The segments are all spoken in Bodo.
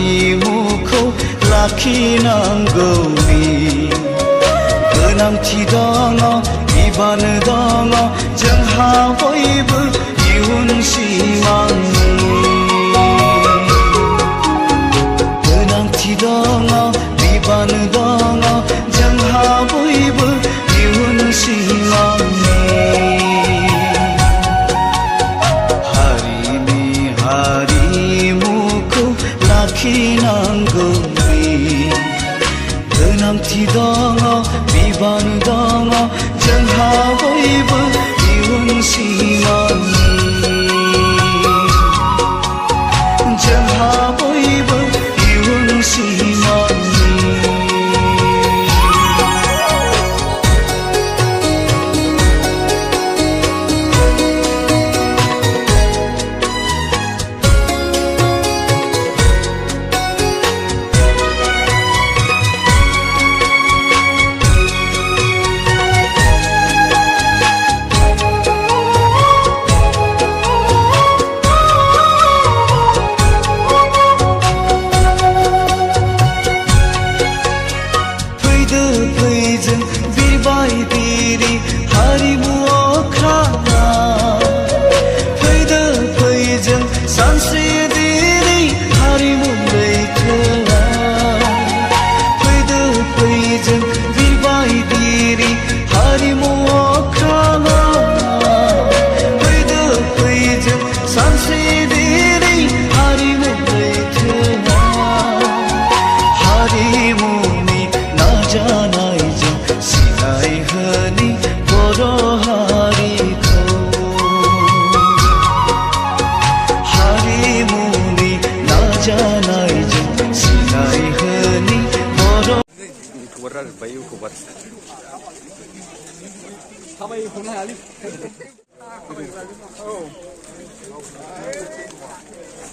हारिमुखौ लाखिनांगौनि गोनांथि दङ बिबान दङ जोंहा बयबो इयुन सिमांनि गोनांथि दङ बिबान दङ जोंहा बयबो इयुन सिमांनि हारिमुखौ लाखिनांगौनि गोनांथि दङ बिबान दङ जोंहा बयबो इयुन सिमांनि जोंहा बयबो इयुन सिमांनि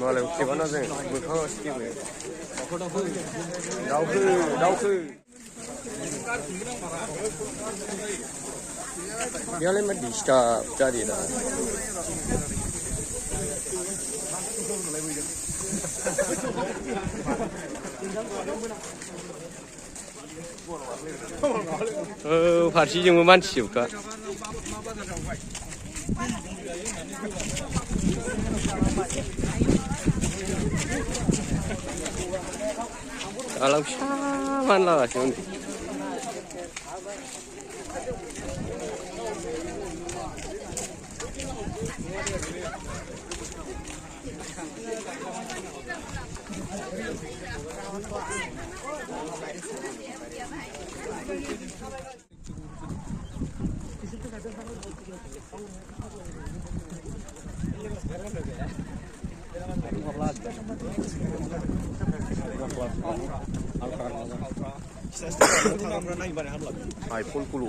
मालाय खेबाना जों मोखाङाव खेबो दाउखो बेयावलाय मा डिस्टार्ब जादों ना फारसेजोंबो मानसि जोबखा दालां फिसा मानलागासिनो आइफनखौल'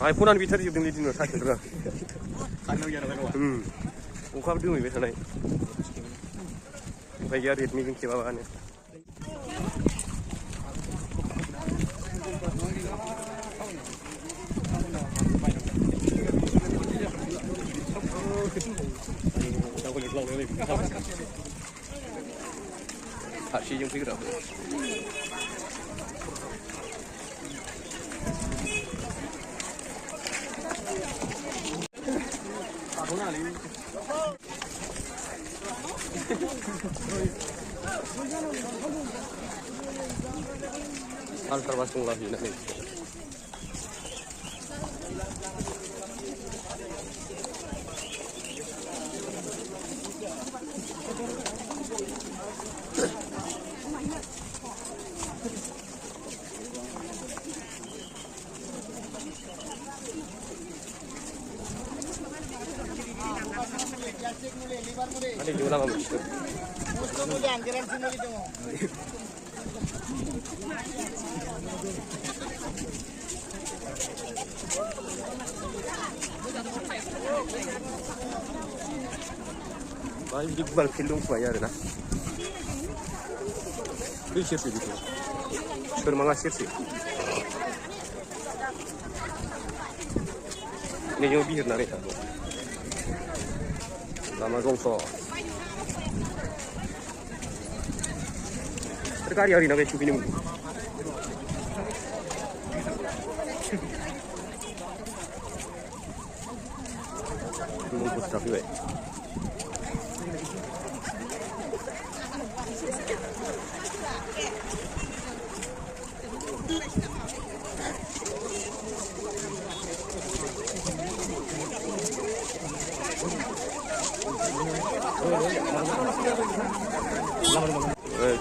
आइफनानो बेटारि जोबदोंलै दिनाव साइकेलफ्रा अखाबो दोमैबाय थानाय ओमफ्राय गैया रेडमिजों खेबाबानो फारसेजों फैग्राफोर Altar basung lagi nanti. Ada di ulang apa itu? Baik di bukan film bayar na. Bisa sih itu. Bermangat sih. Ini yang bihir nari tu. Lama gongso. गारिया ओरैनो बे सफैनो बुस्थुआ फैबाय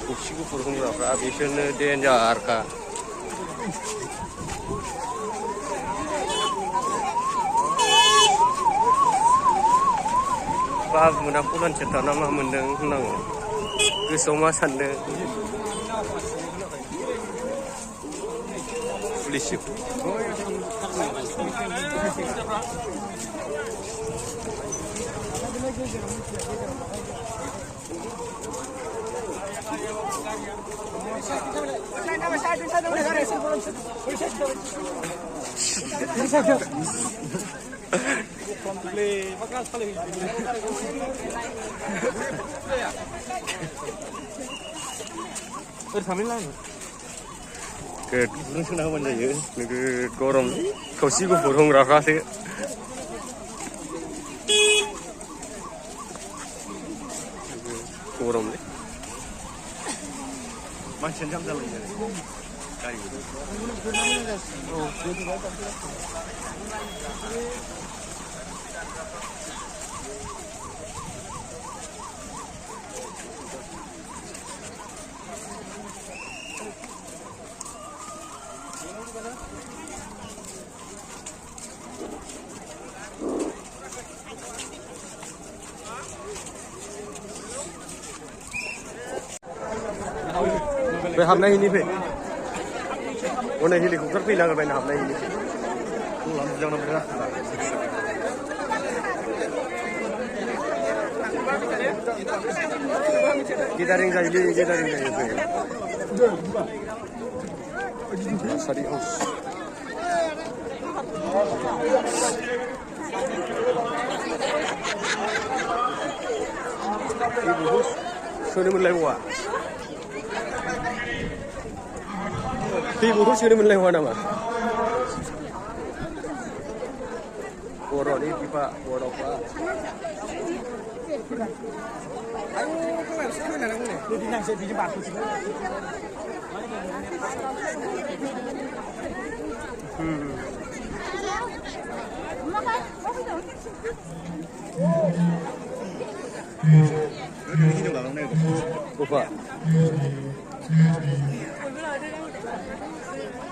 थफसि गुफुर हमग्राफ्रा बिसोरनो देन्जारखा बाबु मोना फलान सेन्टार ना मा मोन्दों होननांगौ गोसोआव मा सानदों पुलिस जिप गरम थफसि गुफुर हमग्राफ्रासो गरमलै मानसियानो जाम जालायो बे हाबनाय हिनिफाय अने हेलिकप्टार फैनांगोन बायना हाबनाय हिनिफाय गेदारिं जायोलै गेदारिं जायो सारि हाउस सोनो मोनलायबावा दैबोथ' सोनो मोनलायबावा नामा बर'नि बिफा बर'फ्रा Opa.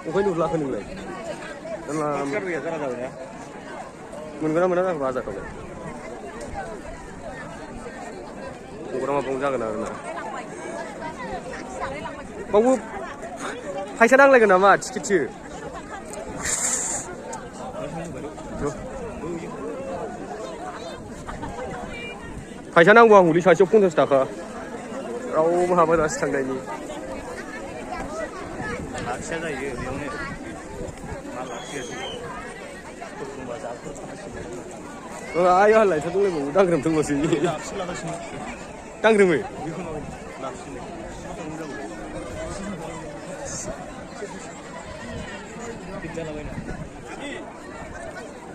Okai nulah kan nilai. Dalam. Mungkin mana nak bahasa kau? Orang apa pun jangan nak. Kamu, hai sedang lagi nama cikgu. Hai sedang buang huli saya pun terus tak. Rau mahabat asal ni. Saya ini yang ni malah ayah lah, satu lagi mau dangrum tunggu sini. Dangrum ni.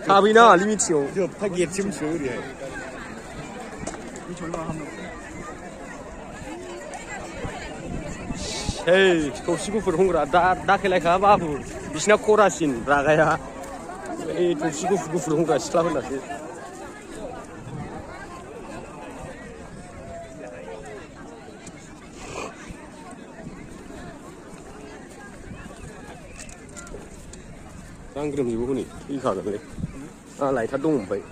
Tapi na limit sih. Jo, pakai cim sih dia. Hei, थफसि गुफुर हमग्रा दाखेलायखा बाबु बिसिना खरासिन रागाया ओइ थफसि गुफुर हमग्रा सिख्लाफोरनासो दांग्रोमजोबो हनै फैखागोनलै लाइटआ दं ओमफ्राय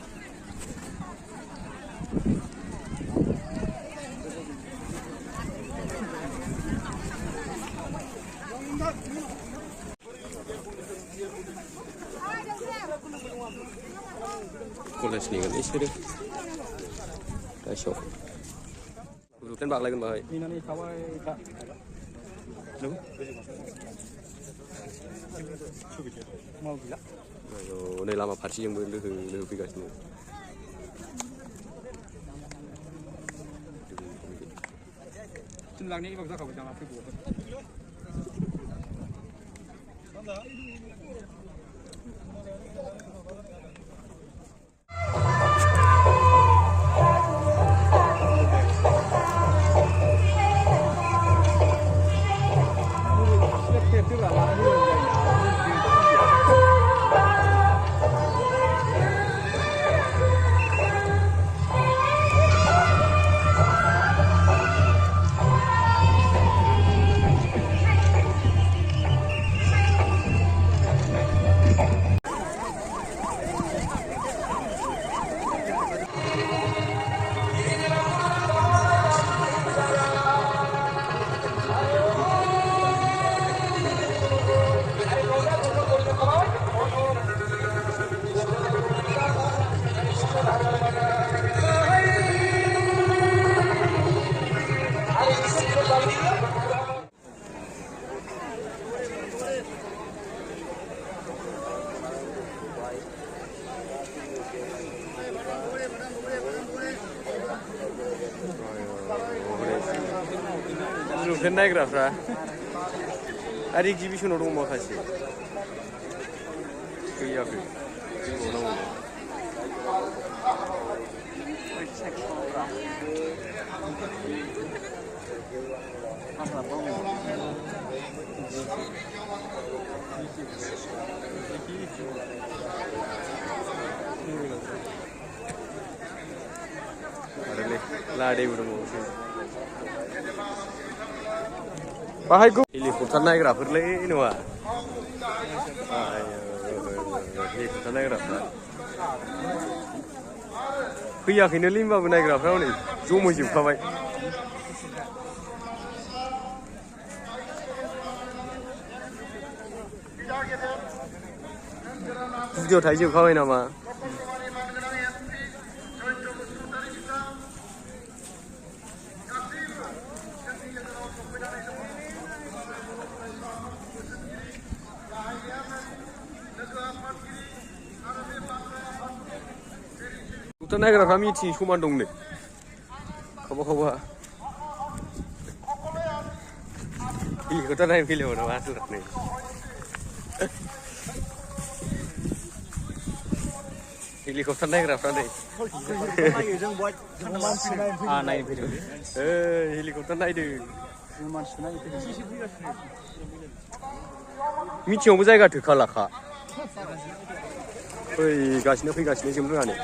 कलेजनि गोलै बिसोरो दासियाव रुटेन बागलायगोन बाहाय नै लामा फारसेजोंबो लोगो फैगासिनो लांनाय एबार जाखाबाय जाना फैगौ जुलुंखौ नायग्राफ्रा आरो एगजिबिसनाव दं माखासे गैयाखै लादैबो दङ बाहाय हेलिकप्टार नायग्राफोरलै नङा हेलिकप्टार नायग्राफ्रा फैयाखैनो होनबाबो नायग्राफ्रा हनै जमैजोबखाबाय भिडिअ थाहैजोबखाबाय नामा हेलिकप्टार नायग्राफ्रा मिथियै समान दंनो खावबा खावबा हेलिकप्टार नायनो फैलायबाव नामा आसोलनै हेलिकप्टार नायग्राफ्रा नै हेलिकप्टार नायदों मिथिङावबो जायगा थोखालाखा फैगासिनो जों रोङानो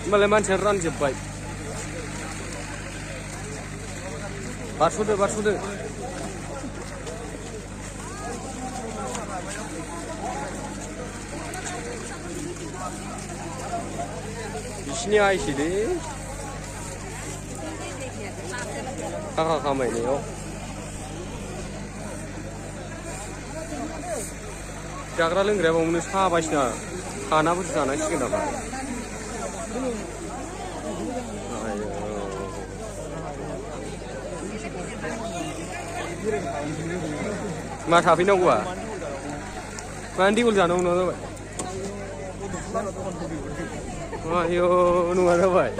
होमबालाय मानसिया रानजोब्बाय बारस'दो बिसिनि आइसोलै थाखा खामायनायाव जाग्रा लोंग्राया बावनो साहा बायसिना खानाफोर जानांसिगोन नामा मा थाफैनांगौआ मानो देवल जानांगौ नङा जाबाय आयौ नङा जाबाय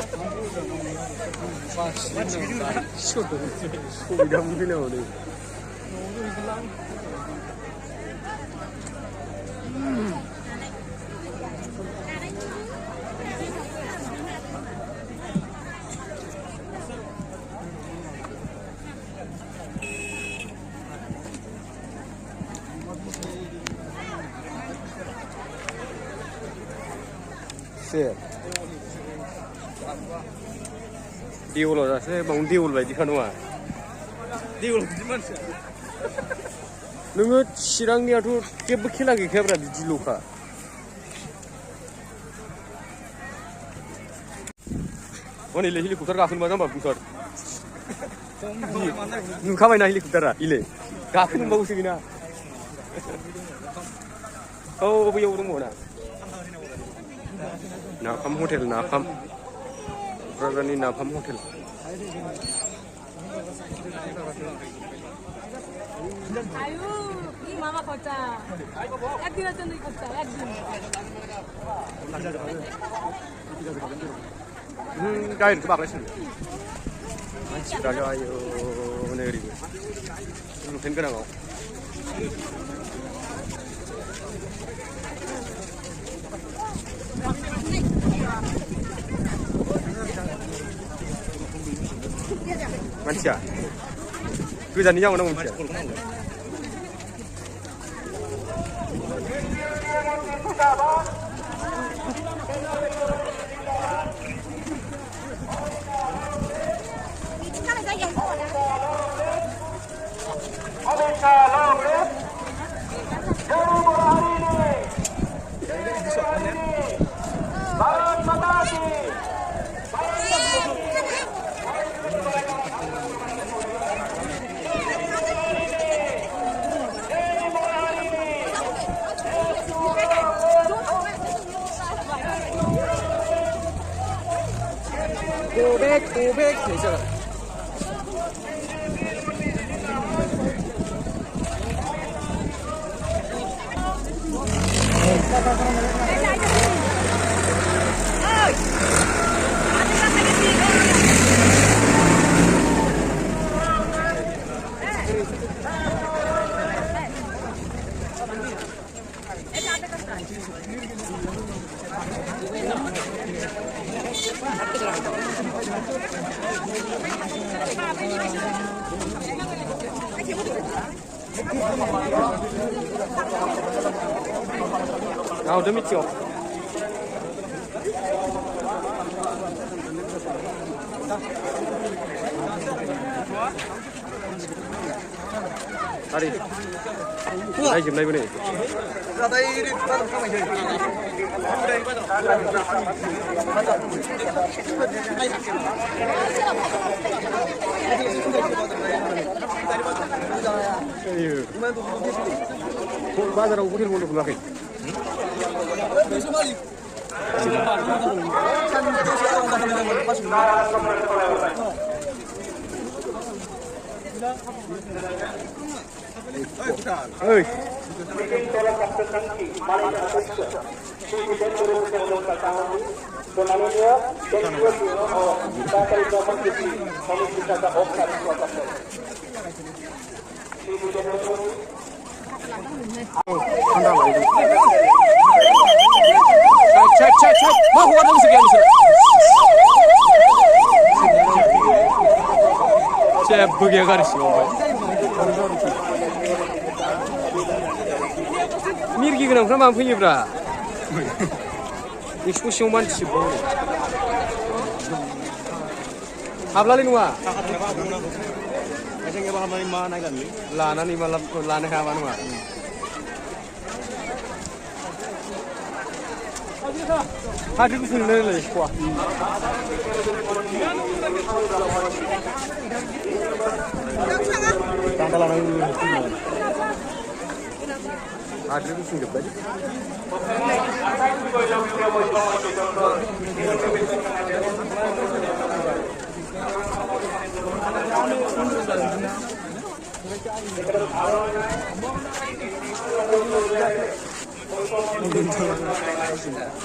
सबिदामोन फैनांगौ नै देवलाव जासै बावनो देवल बायदिखा नङा देवल बिदि मानसिया नोङो चिरांनियाथ' जेबो खेला गैखायाब्रा बिदिल'खा हनैलै हेलिकप्टार गाखोनोबा जाम्बा बुंथार नुखाबायना हेलिकप्टारा इले गाखोनोबावसो गैना औ बैयाव दंबावो ना नाफाम हटेल नाफाम क'क्राझारनि नाफाम hotel 아유, 이 마마 걷자. 약디가 전에 걷자, 약디. 가이드 막으시네. 마치가 좋아요. 오늘이고. 이거 뱅그나고. 만치야. 그 잔이 양은 만치야. 고백 되죠. 아, 좀 있죠. 다리. 나이 좀 나이보네. 나이를 빠져 가만 있어. 바자라고 호텔 몰로 그만해. 어이. 차, 막 호가 동석이 하면서. 제 부게 가르치고. 미르기 그냥 그만 분이브라. 이 소시오만 치고. 합라리 누가? Saya nggak paham mana kan? Lana ni malam lana kawan nuga. Hadi ku sini le kwa. Tanggal lana ni. Hadi ku sini baju.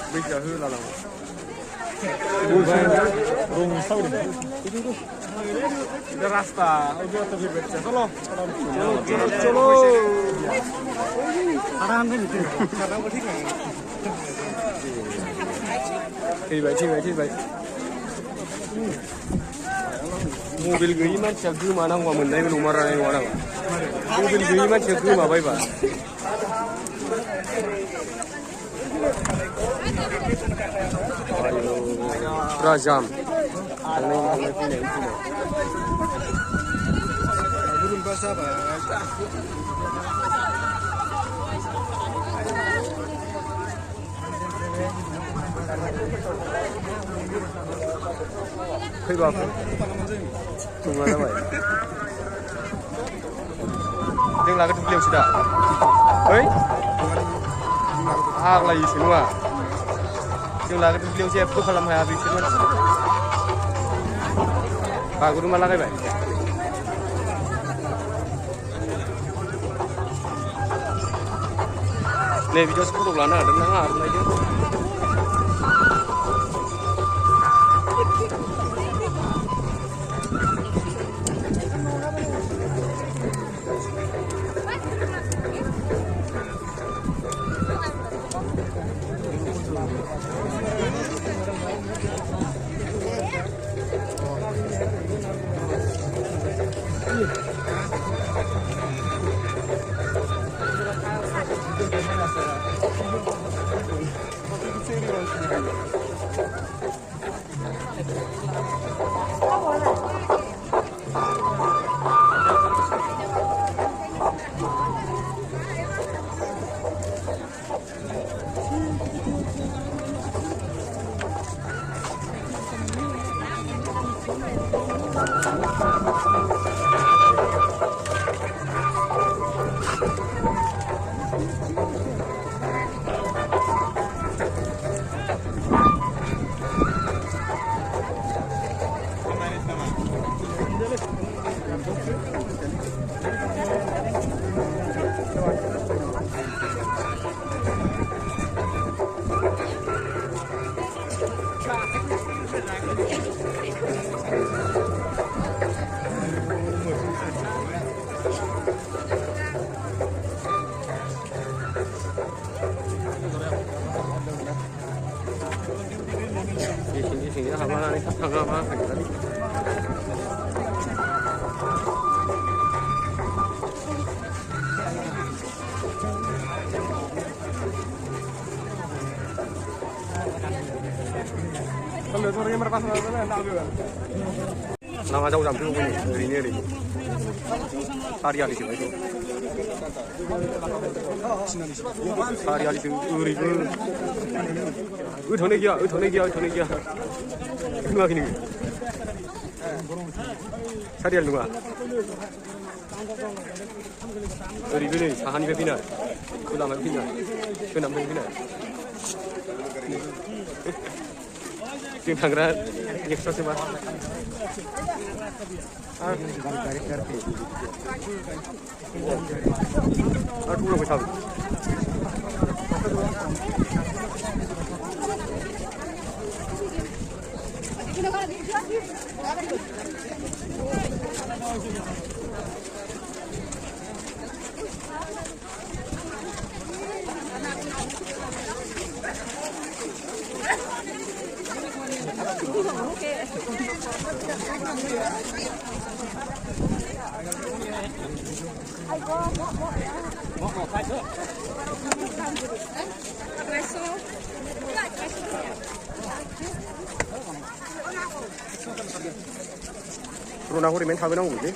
Bisa hula lah. Rong sauri. Itu rasta. Udah tapi baca. Solo. Solo. Aram kan itu. Aram ठीक है. ठीक भाई. Mobil gini macam tu mana gua mendai nomor orang orang. Mobil gini macam tu apa iba? Rajam. Belum bahasa apa? Kau apa? Tunggu apa? जों लागो दुब्लियावसो दा ओइ आग्लायोसो नङा जों लागो दुब्लियाव जेबो खालामनो हाया बिसोर मानसि बागुरुम्बा लागायबाय नै बिदियावसो फटक लानो हादों ना आर'नाइजों Sini hama nih tangga mah tadi. Kalau sore merpas mana nak juga. Nama jauh jam tu punya, ini. Hari hari sih itu. Hari hari sih uribu. Uthone kia. Nunggu gini. Sarial nunggu. Uribu ni sahani bepina. Ulama bepina. Kenam bepina. Sing tangra ekspres sih mas. Aku belum tahu. Corona hori main tahu nang uji.